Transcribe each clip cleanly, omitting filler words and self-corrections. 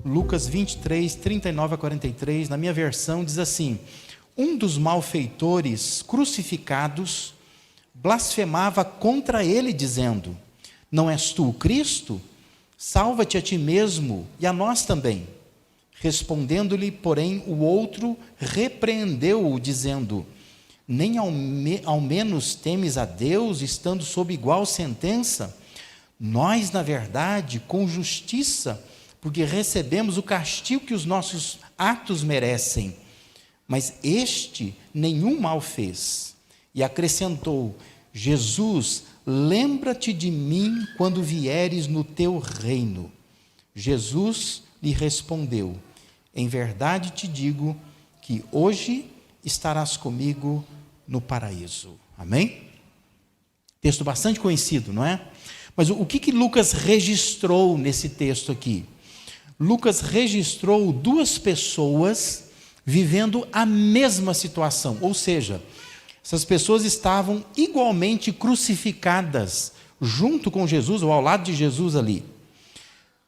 Lucas 23, 39 a 43, na minha versão diz assim: um dos malfeitores crucificados blasfemava contra ele, dizendo: não és tu o Cristo? Salva-te a ti mesmo e a nós também. Respondendo-lhe, porém, o outro repreendeu-o, dizendo: nem ao menos temes a Deus, estando sob igual sentença? Nós, na verdade, com justiça, porque recebemos o castigo que os nossos atos merecem. Mas este nenhum mal fez. E acrescentou: Jesus, lembra-te de mim quando vieres no teu reino. Jesus lhe respondeu: em verdade te digo que hoje estarás comigo no paraíso. Amém? Texto bastante conhecido, não é? Mas o que Lucas registrou nesse texto aqui? Lucas registrou duas pessoas vivendo a mesma situação, ou seja, essas pessoas estavam igualmente crucificadas junto com Jesus, ou ao lado de Jesus ali.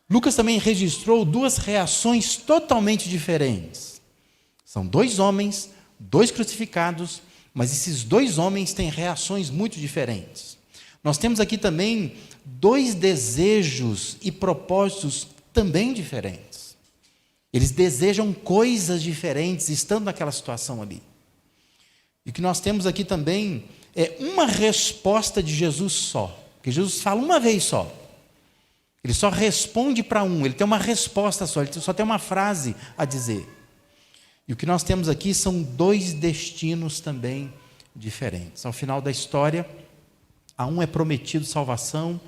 Lucas também registrou duas reações totalmente diferentes. São dois homens, dois crucificados, mas esses dois homens têm reações muito diferentes. Nós temos aqui também dois desejos e propósitos também diferentes. Eles desejam coisas diferentes estando naquela situação ali. E o que nós temos aqui também é uma resposta de Jesus só. Porque Jesus fala uma vez só. Ele só responde para um, ele tem uma resposta só, ele só tem uma frase a dizer. E o que nós temos aqui são dois destinos também diferentes. Ao final da história, a um é prometido salvação,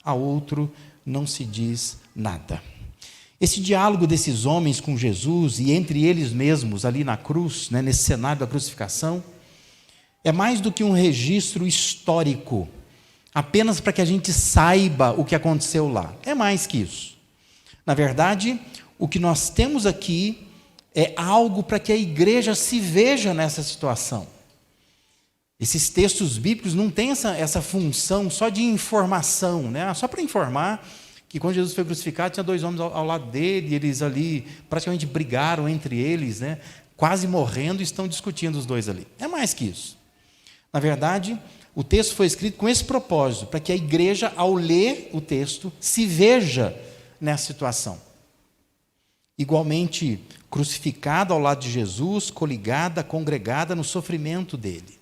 a outro não se diz nada. Esse diálogo desses homens com Jesus e entre eles mesmos ali na cruz, né, nesse cenário da crucificação, é mais do que um registro histórico, apenas para que a gente saiba o que aconteceu lá. É mais que isso. Na verdade, o que nós temos aqui é algo para que a igreja se veja nessa situação. Esses textos bíblicos não têm essa função só de informação, né? Só para informar que quando Jesus foi crucificado, tinha dois homens ao lado dele, e eles ali praticamente brigaram entre eles, né? Quase morrendo, e estão discutindo os dois ali. É mais que isso. Na verdade, o texto foi escrito com esse propósito, para que a igreja, ao ler o texto, se veja nessa situação. Igualmente crucificada ao lado de Jesus, coligada, congregada no sofrimento dele.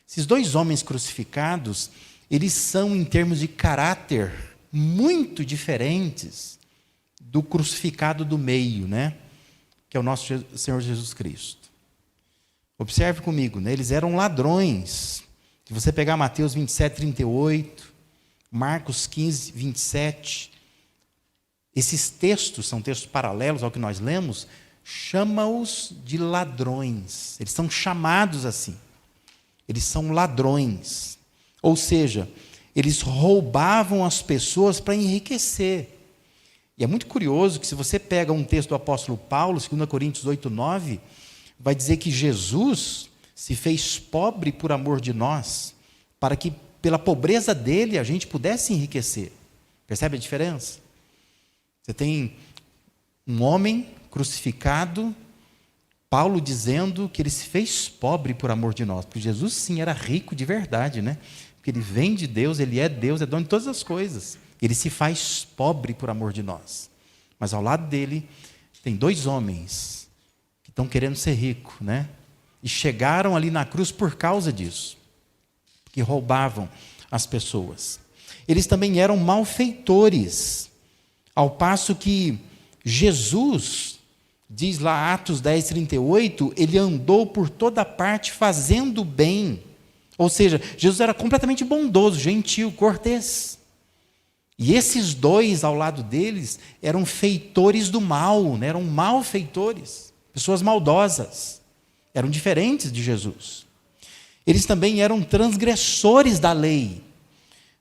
Esses dois homens crucificados, eles são, em termos de caráter, muito diferentes do crucificado do meio, né? Que é o nosso Senhor Jesus Cristo. Observe comigo, né? Eles eram ladrões. Se você pegar Mateus 27, 38, Marcos 15, 27, esses textos, são textos paralelos ao que nós lemos, chama-os de ladrões. Eles são chamados assim. Eles são ladrões. Ou seja, eles roubavam as pessoas para enriquecer. E é muito curioso que se você pega um texto do apóstolo Paulo, 2 Coríntios 8, 9, vai dizer que Jesus se fez pobre por amor de nós, para que pela pobreza dele a gente pudesse enriquecer. Percebe a diferença? Você tem um homem crucificado, Paulo dizendo que ele se fez pobre por amor de nós, porque Jesus sim era rico de verdade, né? Porque ele vem de Deus, ele é Deus, é dono de todas as coisas. Ele se faz pobre por amor de nós. Mas ao lado dele tem dois homens que estão querendo ser ricos, né? E chegaram ali na cruz por causa disso, que roubavam as pessoas. Eles também eram malfeitores, ao passo que Jesus, diz lá Atos 10, 38, ele andou por toda parte fazendo bem. Ou seja, Jesus era completamente bondoso, gentil, cortês. E esses dois ao lado deles eram feitores do mal, né? Eram malfeitores. pessoas maldosas, eram diferentes de Jesus. Eles também eram transgressores da lei.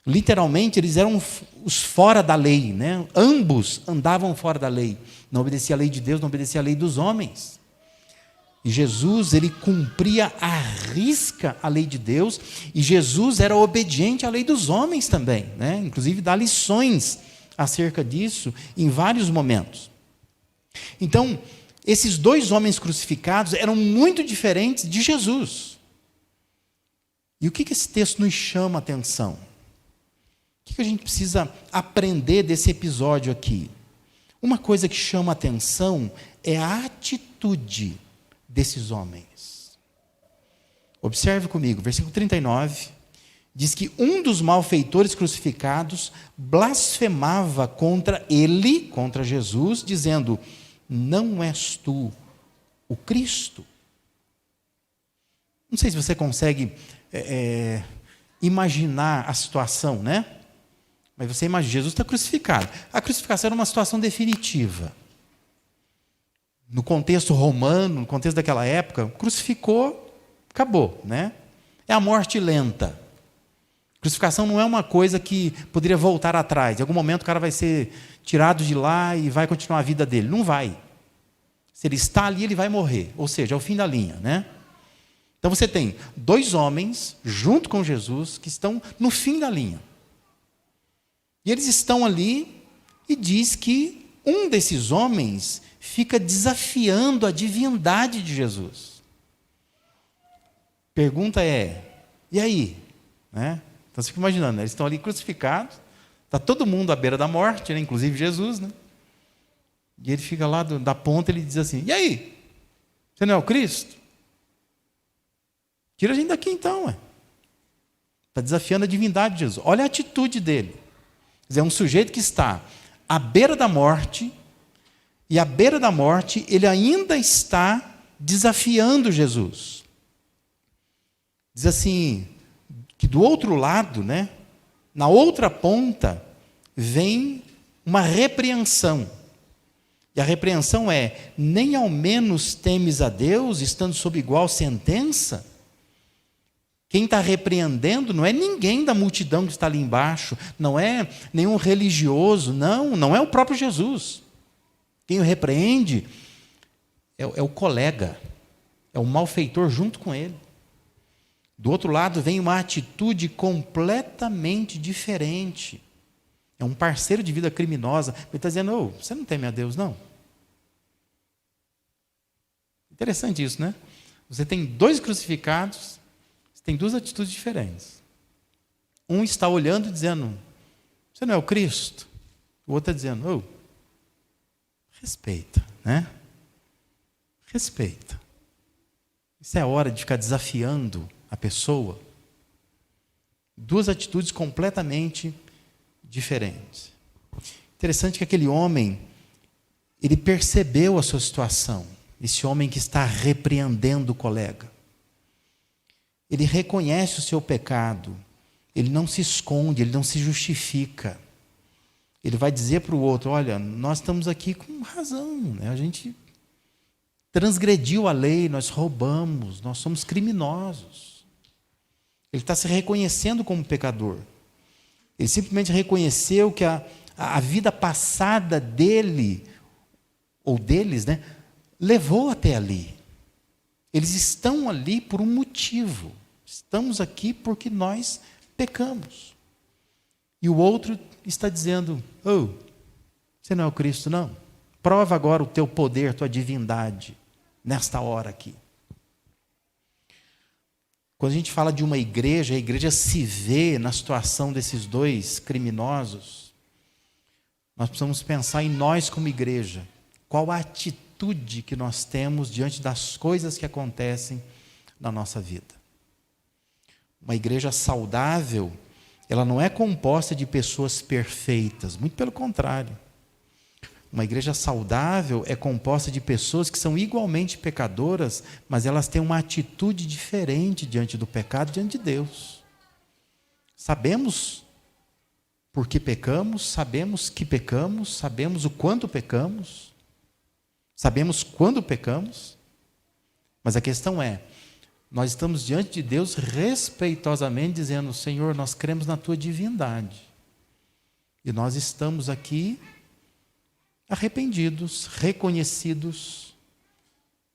Literalmente, eles eram os fora da lei, né? Ambos andavam fora da lei. Não obedecia à lei de Deus, não obedecia à lei dos homens. E Jesus, ele cumpria à risca a lei de Deus, e Jesus era obediente à lei dos homens também, né? Inclusive dá lições acerca disso em vários momentos. Então, esses dois homens crucificados eram muito diferentes de Jesus. E o que esse texto nos chama a atenção? O que a gente precisa aprender desse episódio aqui? Uma coisa que chama a atenção é a atitude desses homens. Observe comigo, versículo 39, diz que um dos malfeitores crucificados blasfemava contra ele, contra Jesus, dizendo: não és tu o Cristo? Não sei se você consegue imaginar a situação, né? Mas você imagina, Jesus está crucificado. A crucificação era uma situação definitiva. No contexto romano, no contexto daquela época, crucificou, acabou, né? É a morte lenta. Crucificação não é uma coisa que poderia voltar atrás. Em algum momento o cara vai ser tirado de lá e vai continuar a vida dele. Não vai. Se ele está ali, ele vai morrer. Ou seja, é o fim da linha, né? Então você tem dois homens, junto com Jesus, que estão no fim da linha. E eles estão ali e diz que um desses homens fica desafiando a divindade de Jesus. Pergunta é, e aí? Né? Então você fica imaginando, né? Eles estão ali crucificados, está todo mundo à beira da morte, né? Inclusive Jesus, né? E ele fica lá da ponta, ele diz assim: e aí? Você não é o Cristo? Tira a gente daqui então. Está desafiando a divindade de Jesus. Olha a atitude dele. Quer dizer, é um sujeito que está à beira da morte, e à beira da morte ele ainda está desafiando Jesus. Diz assim, que do outro lado, né, na outra ponta, vem uma repreensão. E a repreensão é: nem ao menos temes a Deus, estando sob igual sentença? Quem está repreendendo não é ninguém da multidão que está ali embaixo, não é nenhum religioso, não é o próprio Jesus. Quem o repreende é o colega, é o malfeitor junto com ele. Do outro lado vem uma atitude completamente diferente. É um parceiro de vida criminosa. Ele está dizendo: você não teme a Deus, não? Interessante isso, né? Você tem dois crucificados, você tem duas atitudes diferentes. Um está olhando e dizendo: você não é o Cristo? O outro está dizendo: respeita, né? Respeita. Isso é hora de ficar desafiando a pessoa. Duas atitudes completamente diferentes. Interessante que aquele homem, ele percebeu a sua situação. Esse homem que está repreendendo o colega. Ele reconhece o seu pecado. Ele não se esconde, ele não se justifica. Ele vai dizer para o outro: olha, nós estamos aqui com razão, né? A gente transgrediu a lei, nós roubamos, nós somos criminosos. Ele está se reconhecendo como pecador. Ele simplesmente reconheceu que a vida passada dele, ou deles, né, levou até ali. Eles estão ali por um motivo. Estamos aqui porque nós pecamos. E o outro está dizendo: você não é o Cristo, não? Prova agora o teu poder, tua divindade, nesta hora aqui. Quando a gente fala de uma igreja, a igreja se vê na situação desses dois criminosos. Nós precisamos pensar em nós como igreja. Qual a atitude que nós temos diante das coisas que acontecem na nossa vida? Uma igreja saudável, ela não é composta de pessoas perfeitas, muito pelo contrário. Uma igreja saudável é composta de pessoas que são igualmente pecadoras, mas elas têm uma atitude diferente diante do pecado, diante de Deus. Sabemos por que pecamos, sabemos que pecamos, sabemos o quanto pecamos, Sabemos quando pecamos, mas a questão é, nós estamos diante de Deus respeitosamente dizendo: Senhor, nós cremos na tua divindade. E nós estamos aqui arrependidos, reconhecidos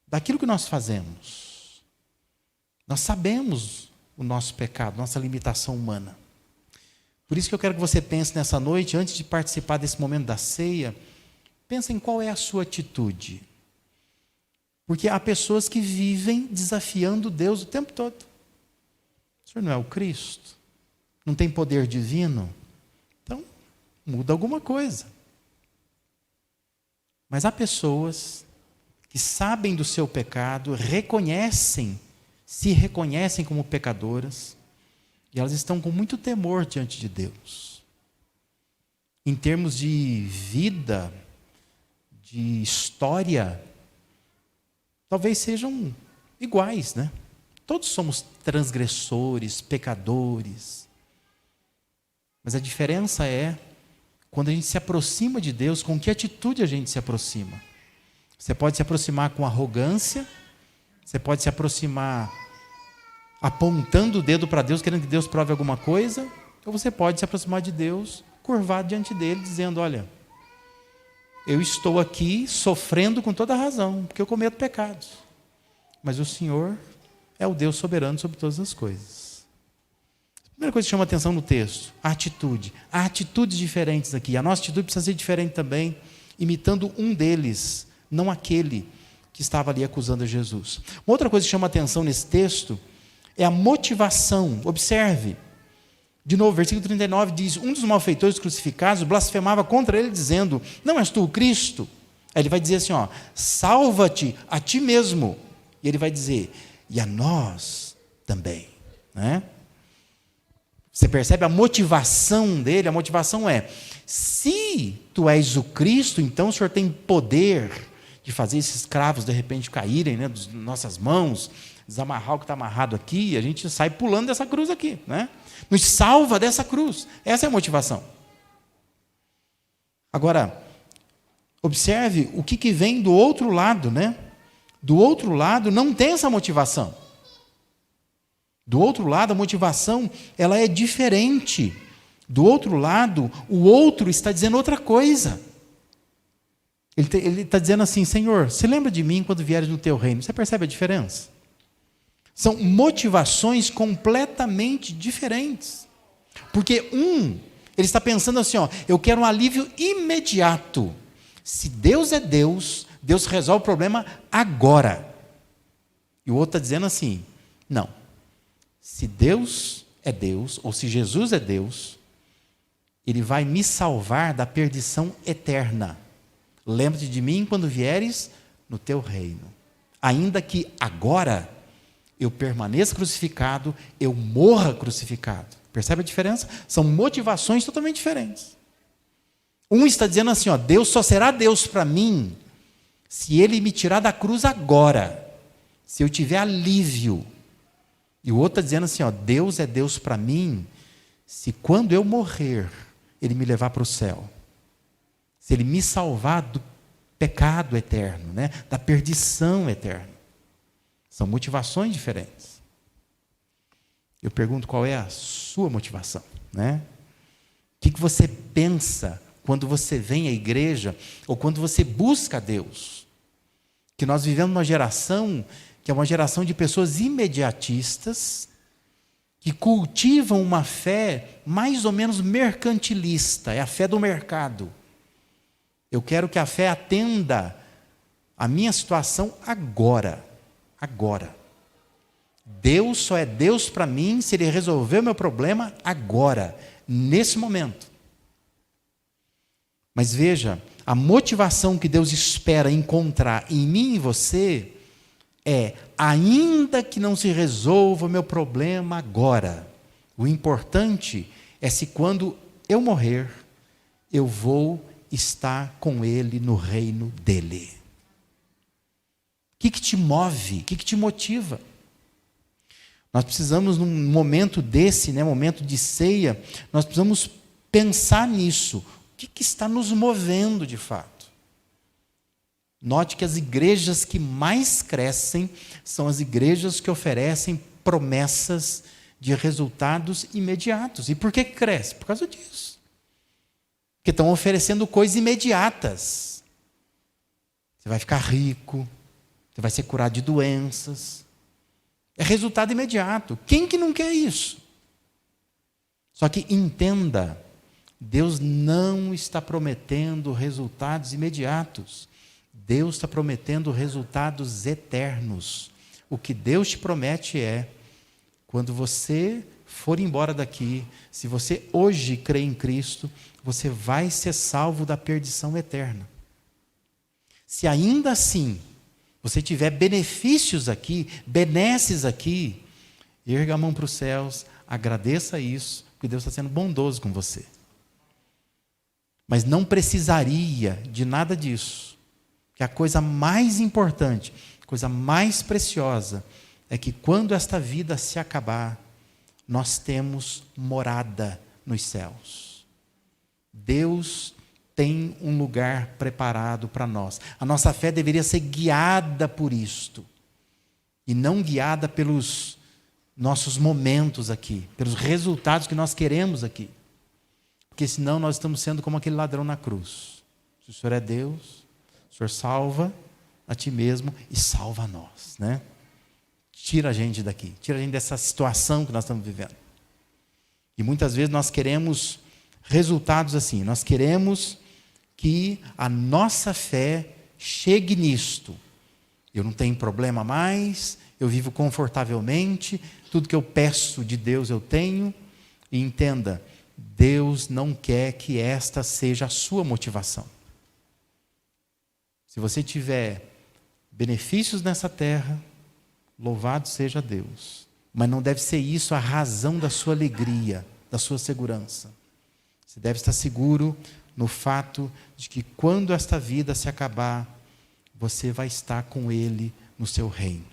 daquilo que nós fazemos. Nós sabemos o nosso pecado, nossa limitação humana. Por isso que eu quero que você pense nessa noite, antes de participar desse momento da ceia, pense em qual é a sua atitude. Porque há pessoas que vivem desafiando Deus o tempo todo. O Senhor não é o Cristo? Não tem poder divino? Então, muda alguma coisa. Mas há pessoas que sabem do seu pecado, se reconhecem como pecadoras, e elas estão com muito temor diante de Deus. Em termos de vida, de história, talvez sejam iguais, né? Todos somos transgressores, pecadores. Mas a diferença é quando a gente se aproxima de Deus, com que atitude a gente se aproxima. Você pode se aproximar com arrogância, você pode se aproximar apontando o dedo para Deus, querendo que Deus prove alguma coisa, ou você pode se aproximar de Deus, curvado diante dele, dizendo: olha, eu estou aqui sofrendo com toda a razão, porque eu cometo pecados. Mas o Senhor é o Deus soberano sobre todas as coisas. A primeira coisa que chama a atenção no texto, a atitude. Há atitudes diferentes aqui. A nossa atitude precisa ser diferente também, imitando um deles, não aquele que estava ali acusando Jesus. Uma outra coisa que chama a atenção nesse texto é a motivação. Observe. De novo, versículo 39 diz: um dos malfeitores crucificados blasfemava contra ele, dizendo: não és tu o Cristo? Aí ele vai dizer assim: salva-te a ti mesmo. E ele vai dizer: e a nós também. Né? Você percebe a motivação dele? A motivação é: se tu és o Cristo, então o Senhor tem poder de fazer esses cravos de repente caírem, né, das nossas mãos, desamarrar o que está amarrado aqui, e a gente sai pulando dessa cruz aqui, né? Nos salva dessa cruz. Essa é a motivação. Agora, observe o que vem do outro lado, né? Do outro lado não tem essa motivação. Do outro lado, a motivação ela é diferente. Do outro lado, o outro está dizendo outra coisa. Ele está dizendo assim: Senhor, você lembra de mim quando vieres no teu reino? Você percebe a diferença? São motivações completamente diferentes. Porque ele está pensando assim: eu quero um alívio imediato. Se Deus é Deus, Deus resolve o problema agora. E o outro está dizendo assim: não. Se Deus é Deus, ou se Jesus é Deus, Ele vai me salvar da perdição eterna. Lembra-te de mim quando vieres no teu reino. Ainda que agora eu permaneça crucificado, eu morra crucificado. Percebe a diferença? São motivações totalmente diferentes. Um está dizendo assim: Deus só será Deus para mim se Ele me tirar da cruz agora, se eu tiver alívio. E o outro está dizendo assim: Deus é Deus para mim se quando eu morrer, Ele me levar para o céu. Se Ele me salvar do pecado eterno, né? Da perdição eterna. São motivações diferentes. Eu pergunto: qual é a sua motivação? Né? O que você pensa quando você vem à igreja ou quando você busca a Deus? Que nós vivemos uma geração que é uma geração de pessoas imediatistas que cultivam uma fé mais ou menos mercantilista, é a fé do mercado. Eu quero que a fé atenda a minha situação agora. Agora. Deus só é Deus para mim se Ele resolver o meu problema agora, nesse momento. Mas veja, a motivação que Deus espera encontrar em mim e você é: ainda que não se resolva o meu problema agora, o importante é se quando eu morrer, eu vou estar com Ele no reino dEle. O que te move? O que te motiva? Nós precisamos, num momento desse, né, momento de ceia, nós precisamos pensar nisso. O que está nos movendo de fato? Note que as igrejas que mais crescem são as igrejas que oferecem promessas de resultados imediatos. E por que cresce? Por causa disso. Porque estão oferecendo coisas imediatas. Você vai ficar rico, você vai ser curado de doenças. É resultado imediato. Quem que não quer isso? Só que entenda, Deus não está prometendo resultados imediatos. Deus está prometendo resultados eternos. O que Deus te promete é, quando você for embora daqui, se você hoje crê em Cristo, você vai ser salvo da perdição eterna. Se ainda assim você tiver benefícios aqui, benesses aqui, erga a mão para os céus, agradeça isso, porque Deus está sendo bondoso com você. Mas não precisaria de nada disso. Que a coisa mais importante, a coisa mais preciosa, é que quando esta vida se acabar, nós temos morada nos céus. Deus tem um lugar preparado para nós. A nossa fé deveria ser guiada por isto, e não guiada pelos nossos momentos aqui, pelos resultados que nós queremos aqui. Porque senão nós estamos sendo como aquele ladrão na cruz. Se o Senhor é Deus, o Senhor salva a ti mesmo e salva a nós, né? Tira a gente daqui, tira a gente dessa situação que nós estamos vivendo. E muitas vezes nós queremos resultados assim, nós queremos que a nossa fé chegue nisto. Eu não tenho problema mais, eu vivo confortavelmente, tudo que eu peço de Deus eu tenho. E entenda, Deus não quer que esta seja a sua motivação. Se você tiver benefícios nessa terra, louvado seja Deus. Mas não deve ser isso a razão da sua alegria, da sua segurança. Você deve estar seguro no fato de que quando esta vida se acabar, você vai estar com Ele no seu reino.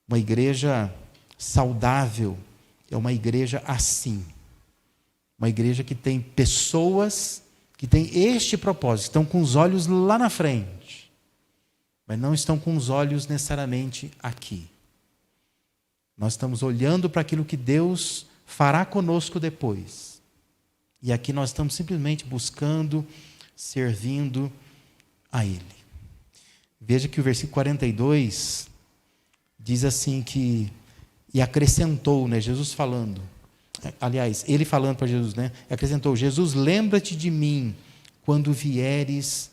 Uma igreja saudável é uma igreja assim. Uma igreja que tem pessoas que têm este propósito, estão com os olhos lá na frente, mas não estão com os olhos necessariamente aqui. Nós estamos olhando para aquilo que Deus fará conosco depois. E aqui nós estamos simplesmente buscando, servindo a Ele. Veja que o versículo 42 diz assim que, e acrescentou, né, Jesus falando, aliás, ele falando para Jesus, né, acrescentou, Jesus, lembra-te de mim quando vieres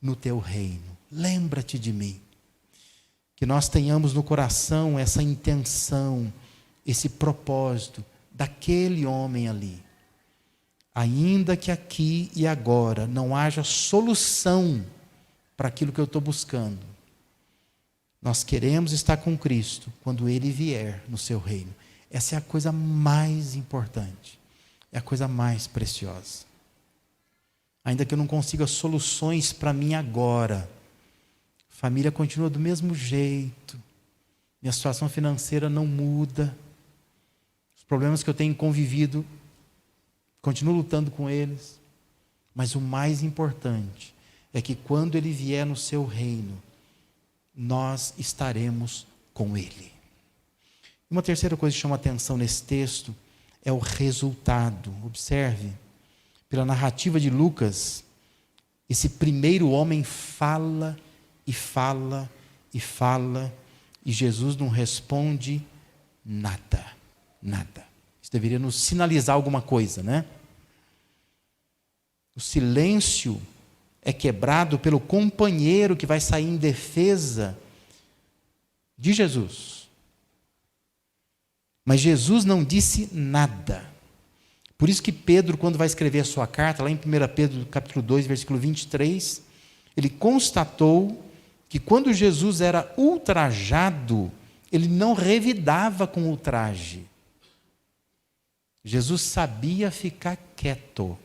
no teu reino. Lembra-te de mim. Que nós tenhamos no coração essa intenção, esse propósito daquele homem ali. Ainda que aqui e agora não haja solução para aquilo que eu estou buscando, nós queremos estar com Cristo quando Ele vier no seu reino. Essa é a coisa mais importante, é a coisa mais preciosa. Ainda que eu não consiga soluções para mim agora, a família continua do mesmo jeito, minha situação financeira não muda, os problemas que eu tenho convivido, continuo lutando com eles, mas o mais importante é que quando Ele vier no seu reino, nós estaremos com Ele. Uma terceira coisa que chama atenção nesse texto é o resultado. Observe, pela narrativa de Lucas, esse primeiro homem fala e fala e fala, e Jesus não responde nada, nada. Isso deveria nos sinalizar alguma coisa, né? O silêncio é quebrado pelo companheiro que vai sair em defesa de Jesus. Mas Jesus não disse nada. Por isso que Pedro, quando vai escrever a sua carta, lá em 1 Pedro capítulo 2, versículo 23, ele constatou que quando Jesus era ultrajado, ele não revidava com ultraje. Jesus sabia ficar quieto.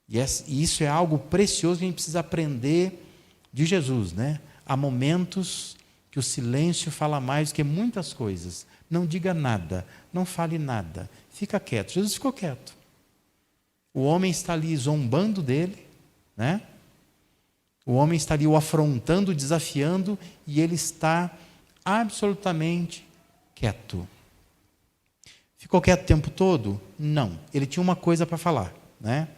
E isso é algo precioso que a gente precisa aprender de Jesus, né? Há momentos que o silêncio fala mais do que muitas coisas. Não diga nada, não fale nada, fica quieto. Jesus ficou quieto. O homem está ali zombando dele, né? O homem está ali o afrontando, desafiando, e ele está absolutamente quieto. Ficou quieto o tempo todo? Não. Ele tinha uma coisa para falar, né?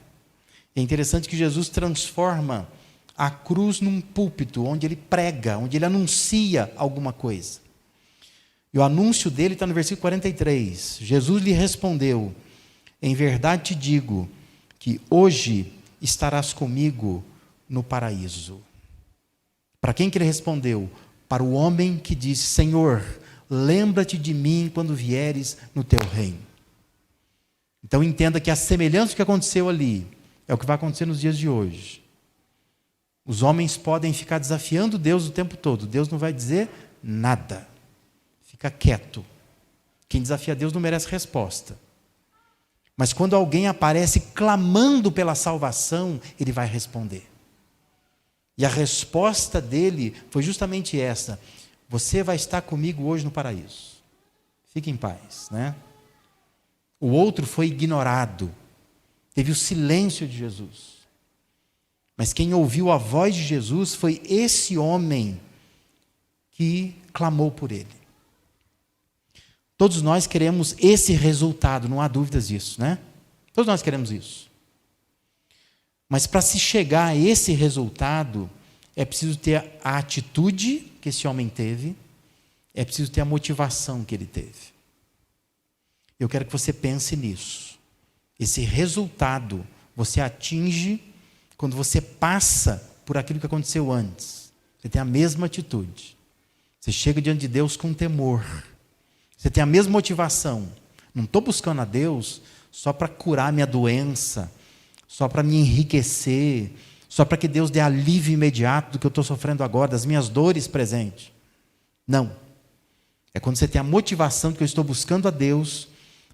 É interessante que Jesus transforma a cruz num púlpito, onde ele prega, onde ele anuncia alguma coisa. E o anúncio dele está no versículo 43. Jesus lhe respondeu: em verdade te digo, que hoje estarás comigo no paraíso. Para quem que ele respondeu? Para o homem que disse: Senhor, lembra-te de mim quando vieres no teu reino. Então entenda que a semelhança do que aconteceu ali é o que vai acontecer nos dias de hoje. Os homens podem ficar desafiando Deus o tempo todo. Deus não vai dizer nada. Fica quieto. Quem desafia Deus não merece resposta. Mas quando alguém aparece clamando pela salvação, ele vai responder. E a resposta dele foi justamente essa: você vai estar comigo hoje no paraíso. Fique em paz, né? O outro foi ignorado. Teve o silêncio de Jesus. Mas quem ouviu a voz de Jesus foi esse homem que clamou por ele. Todos nós queremos esse resultado, não há dúvidas disso, né? Todos nós queremos isso. Mas para se chegar a esse resultado, é preciso ter a atitude que esse homem teve, é preciso ter a motivação que ele teve. Eu quero que você pense nisso. Esse resultado você atinge quando você passa por aquilo que aconteceu antes. Você tem a mesma atitude. Você chega diante de Deus com temor. Você tem a mesma motivação. Não estou buscando a Deus só para curar minha doença, só para me enriquecer, só para que Deus dê alívio imediato do que eu estou sofrendo agora, das minhas dores presentes. Não. É quando você tem a motivação de que eu estou buscando a Deus,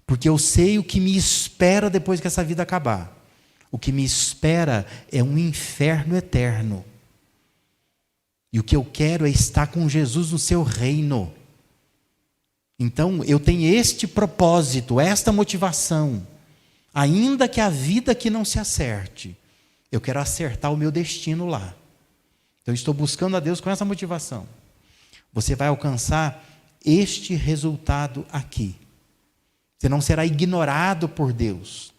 porque eu sei o que me espera depois que essa vida acabar. O que me espera é um inferno eterno. E o que eu quero é estar com Jesus no seu reino. Então, eu tenho este propósito, esta motivação. Ainda que a vida aqui não se acerte, eu quero acertar o meu destino lá. Então, eu estou buscando a Deus com essa motivação. Você vai alcançar este resultado aqui. Você não será ignorado por Deus,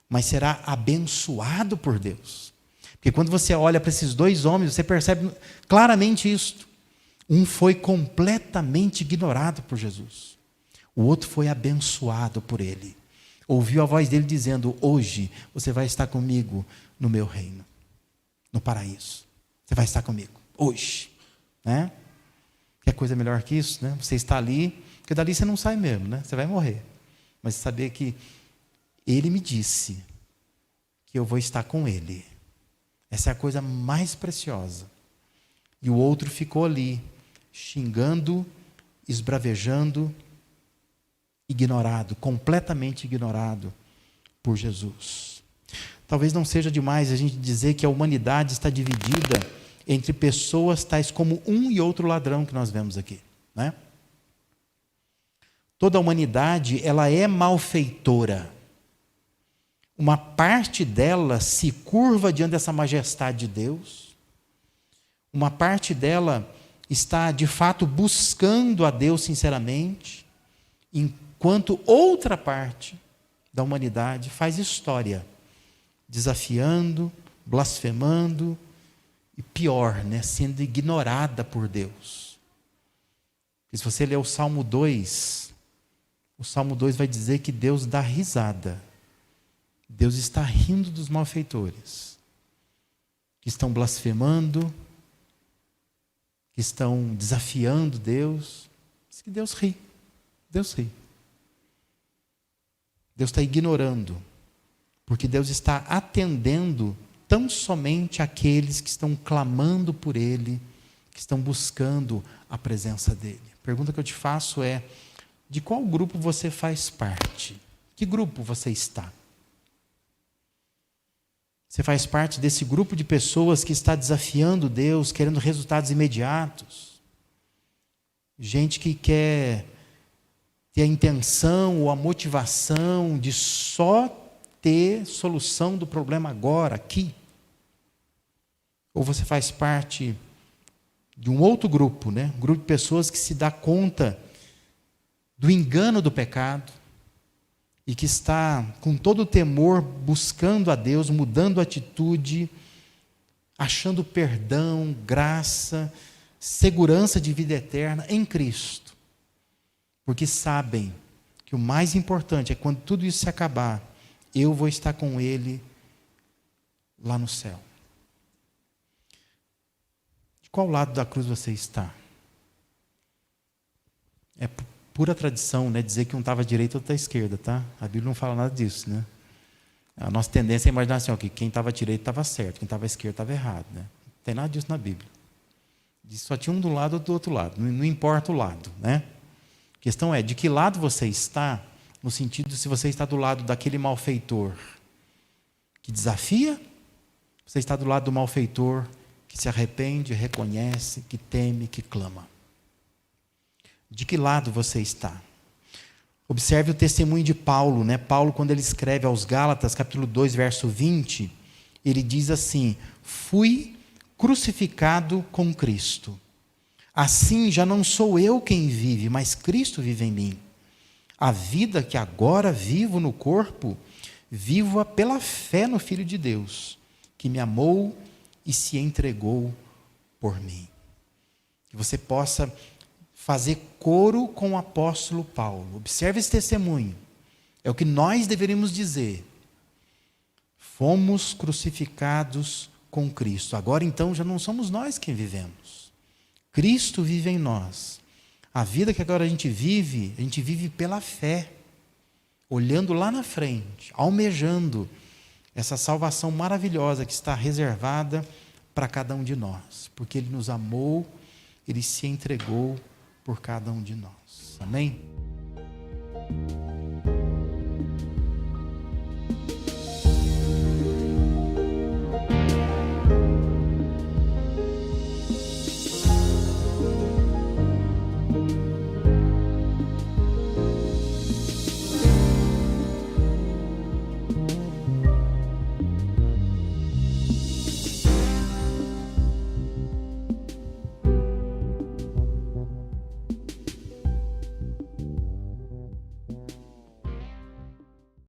mas será abençoado por Deus. Porque quando você olha para esses dois homens, você percebe claramente isto. Um foi completamente ignorado por Jesus. O outro foi abençoado por ele. Ouviu a voz dele dizendo: hoje você vai estar comigo no meu reino, no paraíso. Você vai estar comigo, hoje. Né? Quer coisa melhor que isso? Né? Você está ali, porque dali você não sai mesmo, né? Você vai morrer. Mas saber que ele me disse que eu vou estar com ele. Essa é a coisa mais preciosa. E o outro ficou ali, xingando, esbravejando, ignorado, completamente ignorado por Jesus. Talvez não seja demais a gente dizer que a humanidade está dividida entre pessoas tais como um e outro ladrão que nós vemos aqui, né? Toda a humanidade, ela é malfeitora. Uma parte dela se curva diante dessa majestade de Deus. Uma parte dela está, de fato, buscando a Deus sinceramente, enquanto outra parte da humanidade faz história, desafiando, blasfemando e pior, né, sendo ignorada por Deus. E se você ler o Salmo 2 vai dizer que Deus dá risada. Deus está rindo dos malfeitores, que estão blasfemando, que estão desafiando Deus. Diz que Deus ri. Deus ri. Deus está ignorando, porque Deus está atendendo tão somente aqueles que estão clamando por Ele, que estão buscando a presença dEle. A pergunta que eu te faço é: de qual grupo você faz parte? Que grupo você está? Você faz parte desse grupo de pessoas que está desafiando Deus, querendo resultados imediatos? Gente que quer ter a intenção ou a motivação de só ter solução do problema agora, aqui? ou você faz parte de um outro grupo, né? Um grupo de pessoas que se dá conta do engano do pecado e que está com todo o temor buscando a Deus, mudando a atitude, achando perdão, graça, segurança de vida eterna em Cristo. Porque sabem que o mais importante é quando tudo isso se acabar, eu vou estar com Ele lá no céu. De qual lado da cruz você está? É pura tradição, né, dizer que um estava à direita e outro à esquerda, tá? A Bíblia não fala nada disso, né? A nossa tendência é imaginar assim, que quem estava à direita estava certo, quem estava à esquerda estava errado, né? Não tem nada disso na Bíblia. Diz só tinha um do lado ou do outro lado, não importa o lado, né? A questão é, de que lado você está, no sentido de se você está do lado daquele malfeitor que desafia, você está do lado do malfeitor que se arrepende, reconhece, que teme, que clama. De que lado você está? Observe o testemunho de Paulo, né? Paulo, quando ele escreve aos Gálatas, capítulo 2, verso 20, ele diz assim: fui crucificado com Cristo. Assim já não sou eu quem vive, mas Cristo vive em mim. A vida que agora vivo no corpo, vivo-a pela fé no Filho de Deus, que me amou e se entregou por mim. Que você possa fazer coro com o apóstolo Paulo. Observe esse testemunho. É o que nós deveríamos dizer. Fomos crucificados com Cristo. Agora então já não somos nós quem vivemos. Cristo vive em nós. A vida que agora a gente vive pela fé. Olhando lá na frente, almejando essa salvação maravilhosa que está reservada para cada um de nós. Porque Ele nos amou, Ele se entregou por cada um de nós. Amém?